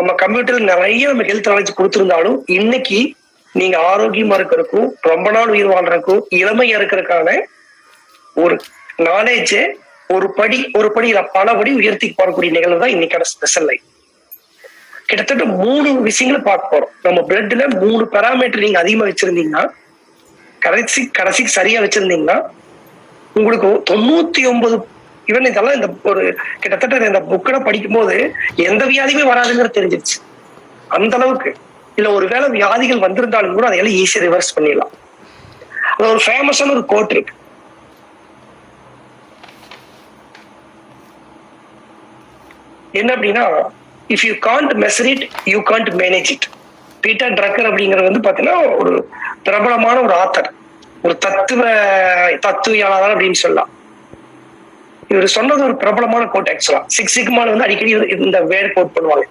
நம்ம கம்ப்யூட்டர் நிறைய நம்ம ஹெல்த் நாலேஜ் கொடுத்திருந்தாலும் இன்னைக்கு நீங்க ஆரோக்கியமா இருக்கிறதுக்கும் ரொம்ப நாள் உயிர் வாழ்றதுக்கும் இளமையா இருக்கிறதுக்கான ஒரு நாலேஜ் ஒரு படி பல படி உயர்த்தி போறக்கூடிய நிகழ்வு தான் இன்னைக்கான ஸ்பெஷல் லைஃப். கிட்டத்தட்ட 3 விஷயங்களை பார்க்க போறோம். நம்ம பிளட்ல 3 பாராமீட்டர் நீங்க அதிகமா வச்சிருந்தீங்கன்னா கடைசிக்கு சரியா வச்சிருந்தீங்கன்னா உங்களுக்கு 99 இவன் இதெல்லாம் இந்த ஒரு கிட்டத்தட்ட இந்த புக்கை படிக்கும் போது எந்த வியாதியுமே வராதுங்கிறது தெரிஞ்சிருச்சு. அந்த அளவுக்கு இல்ல ஒருவேளை வியாதிகள் வந்திருந்தாலும் கூட அதையெல்லாம் ஈஸியா ரிவர்ஸ் பண்ணிடலாம். அது ஒரு ஃபேமஸான ஒரு கோட் இருக்கு. என்ன அப்படின்னா, if you can't measure it you can't manage it. Peter trucker அப்படிங்கிறது வந்து பாத்தீங்கன்னா ஒரு பிரபலமான ஒரு ஆத்தர், ஒரு தத்துவியலாளர் அப்படின்னு சொல்லலாம். இவர் சொன்னது ஒரு பிரபலமான கோட். ஆக்சுவலா 6 சிக்மால வந்து அடிக்கடி இந்த வேர்ட் கோட் பண்ணுவாங்க.